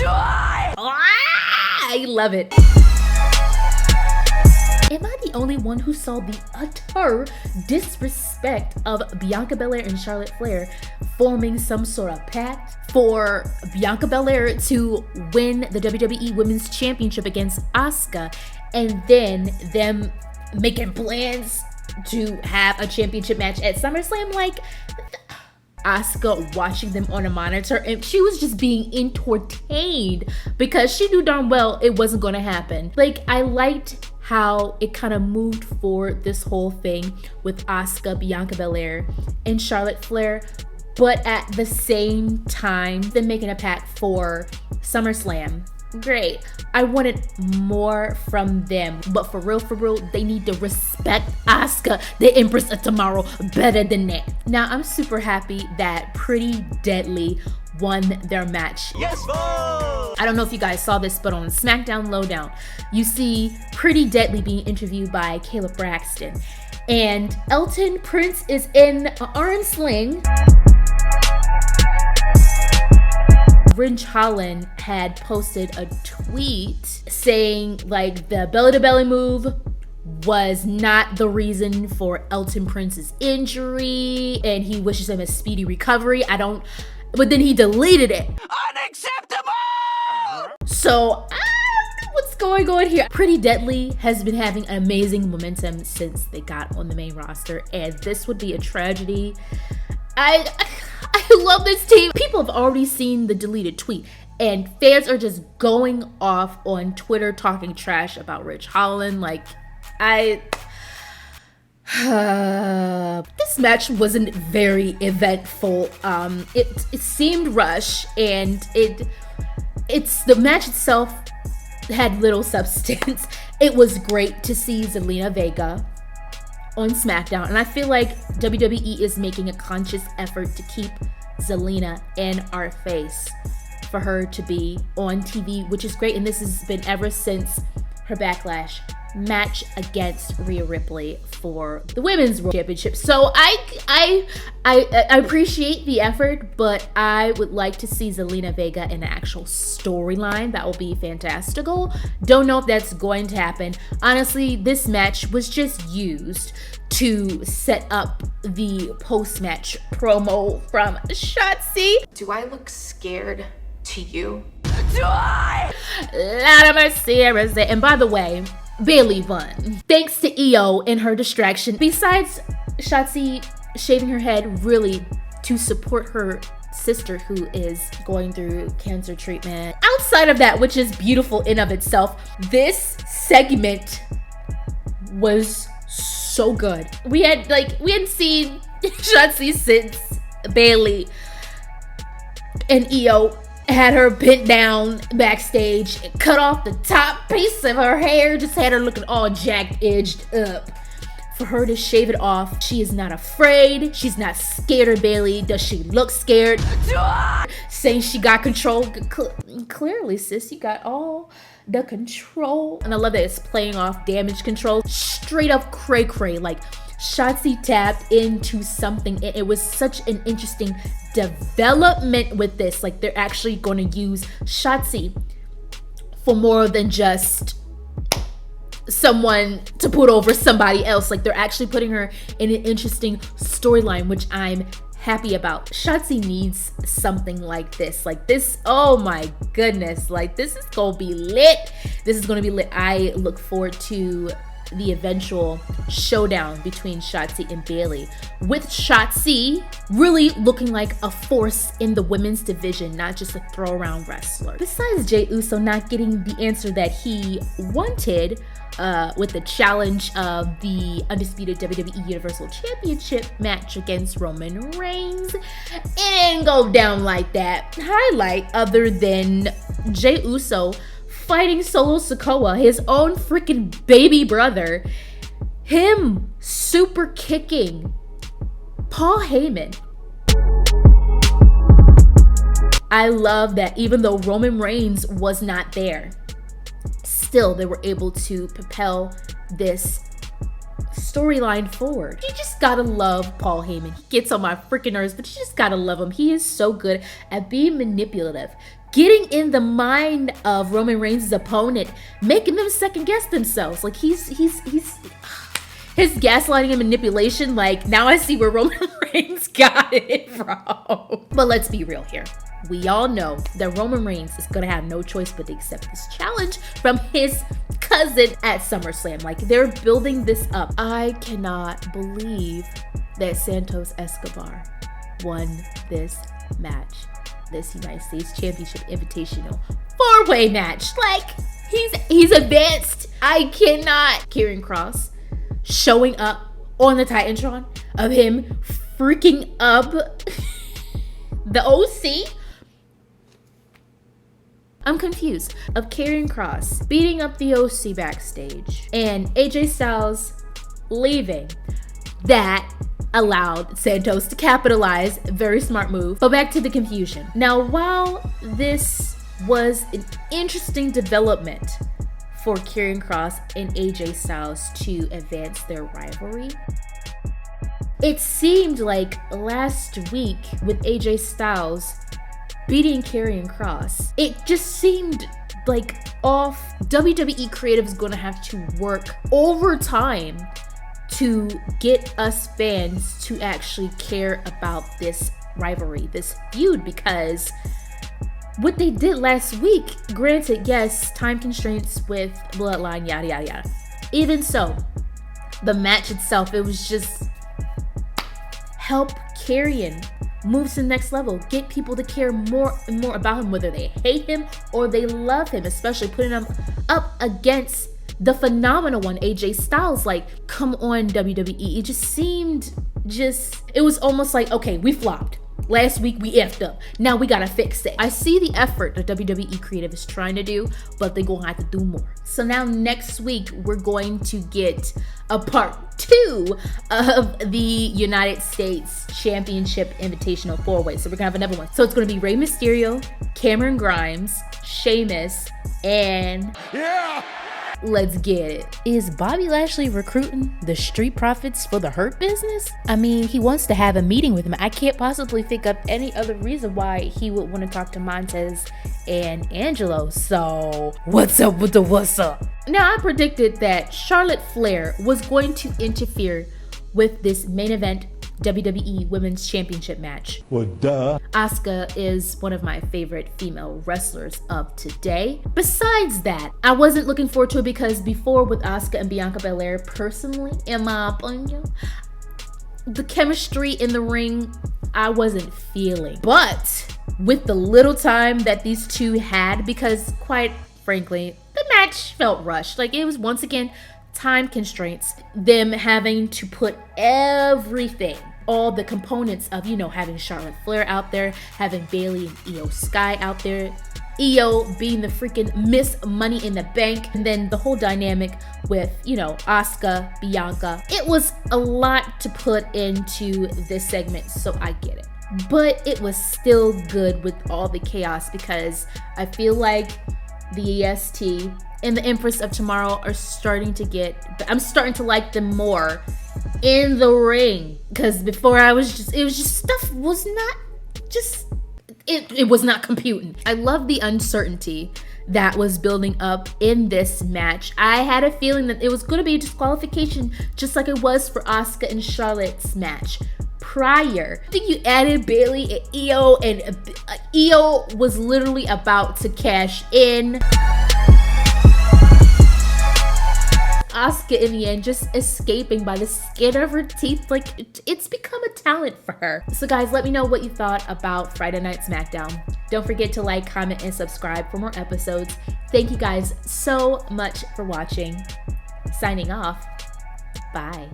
I love it. Am I the only one who saw the utter disrespect of Bianca Belair and Charlotte Flair forming some sort of pact for Bianca Belair to win the WWE Women's Championship against Asuka, and then them making plans to have a championship match at SummerSlam? Like, Asuka watching them on a monitor, and she was just being entertained because she knew darn well it wasn't going to happen. Like, I liked how it kind of moved forward, this whole thing with Asuka, Bianca Belair, and Charlotte Flair, but at the same time, them making a pact for SummerSlam. Great. I wanted more from them, but for real, they need to respect Asuka, the Empress of Tomorrow, better than that. Now, I'm super happy that Pretty Deadly won their match. Yes, boy! I don't know if you guys saw this, but on SmackDown Lowdown, you see Pretty Deadly being interviewed by Kayla Braxton, and Elton Prince is in an arm sling. Holland had posted a tweet saying like the belly to belly move was not the reason for Elton Prince's injury, and he wishes him a speedy recovery. But then he deleted it. Unacceptable! So I don't know what's going on here. Pretty Deadly has been having amazing momentum since they got on the main roster, and this would be a tragedy. I love this team. People have already seen the deleted tweet, and fans are just going off on Twitter talking trash about Holland. Like, this match wasn't very eventful. It seemed rushed, and the match itself had little substance. It was great to see Zelina Vega on SmackDown, and I feel like WWE is making a conscious effort to keep Zelina in our face for her to be on TV, which is great, and this has been ever since her Backlash match against Rhea Ripley for the Women's World Championship. So I appreciate the effort, but I would like to see Zelina Vega in an actual storyline. That will be fantastical. Don't know if that's going to happen. Honestly, this match was just used to set up the post-match promo from Shotzi. Do I look scared to you? Do I? Lot of mercy, and by the way, Bayley won thanks to EO and her distraction. Besides Shotzi shaving her head really to support her sister who is going through cancer treatment. Outside of that, which is beautiful in of itself, this segment was so good. We hadn't seen Shotzi since Bayley and EO had her bent down backstage, cut off the top piece of her hair, just had her looking all jacked, edged up. For her to shave it off, she is not afraid. She's not scared of Bayley. Does she look scared? Saying she got control. Clearly, sis, you got all the control. And I love that it's playing off damage control. Straight up cray-cray. Like, Shotzi tapped into something. It was such an interesting development with this. Like, they're actually going to use Shotzi for more than just someone to put over somebody else. Like, they're actually putting her in an interesting storyline, which I'm happy about. Shotzi needs something like this. Like, this, oh my goodness, like, this is gonna be lit. This is gonna be lit. I look forward to the eventual showdown between Shotzi and Bayley, with Shotzi really looking like a force in the women's division, not just a throw around wrestler. Besides Jey Uso not getting the answer that he wanted with the challenge of the undisputed WWE Universal Championship match against Roman Reigns, it didn't go down like that. Highlight other than Jey Uso fighting Solo Sikoa, his own freaking baby brother, him super kicking Paul Heyman. I love that even though Roman Reigns was not there, still they were able to propel this storyline forward. You just gotta love Paul Heyman. He gets on my freaking nerves, but you just gotta love him. He is so good at being manipulative, getting in the mind of Roman Reigns' opponent, making them second guess themselves. Like he's his gaslighting and manipulation, like now I see where Roman Reigns got it from. But let's be real here. We all know that Roman Reigns is gonna have no choice but to accept this challenge from his cousin at SummerSlam. Like they're building this up. I cannot believe that Santos Escobar won this match, this United States Championship Invitational 4-way match. Like he's advanced. I cannot. Karrion Kross showing up on the Titantron of him freaking up the OC. I'm confused. Of Karrion Kross beating up the OC backstage and AJ Styles leaving. That allowed Santos to capitalize. Very smart move. But back to the confusion. Now, while this was an interesting development for Karrion Kross and AJ Styles to advance their rivalry, it seemed like last week with AJ Styles beating Karrion Kross, it just seemed like off. WWE Creative is going to have to work overtime to get us fans to actually care about this rivalry, this feud, because what they did last week, granted, yes, time constraints with Bloodline, yada, yada, yada. Even so, the match itself, it was just help Karrion move to the next level, get people to care more and more about him, whether they hate him or they love him, especially putting him up against the phenomenal one, AJ Styles. Like, come on, WWE. It just seemed it was almost like, okay, we flopped. Last week we effed up. Now we gotta fix it. I see the effort that WWE Creative is trying to do, but they're gonna have to do more. So now next week we're going to get a part 2 of the United States Championship Invitational 4-way. So we're gonna have another one. So it's gonna be Rey Mysterio, Cameron Grimes, Sheamus, and let's get it. Is Bobby Lashley recruiting the Street Profits for the Hurt Business? I mean, he wants to have a meeting with him. I can't possibly think of any other reason why he would want to talk to Montez and Angelo. So what's up with the what's up? Now, I predicted that Charlotte Flair was going to interfere with this main event WWE Women's Championship match. Well, duh. Asuka is one of my favorite female wrestlers of today. Besides that, I wasn't looking forward to it because before with Asuka and Bianca Belair, personally, in my opinion, the chemistry in the ring, I wasn't feeling. But with the little time that these two had, because quite frankly, the match felt rushed. Like, it was once again time constraints, them having to put everything, all the components of, you know, having Charlotte Flair out there, having Bayley and Io Skye out there, Io being the freaking Miss Money in the Bank, and then the whole dynamic with, you know, Asuka, Bianca. It was a lot to put into this segment, so I get it. But it was still good with all the chaos because I feel like the EST and the Empress of Tomorrow are starting to I'm starting to like them more in the ring, because before it was just stuff was not just, it was not computing. I love the uncertainty that was building up in this match. I had a feeling that it was going to be a disqualification, just like it was for Asuka and Charlotte's match prior. I think you added Bayley and Io, and Io was literally about to cash in. Asuka in the end just escaping by the skin of her teeth. Like, it's become a talent for her. So guys, let me know what you thought about Friday Night Smackdown. Don't forget to like, comment, and subscribe for more episodes. Thank you guys so much for watching. Signing off. Bye.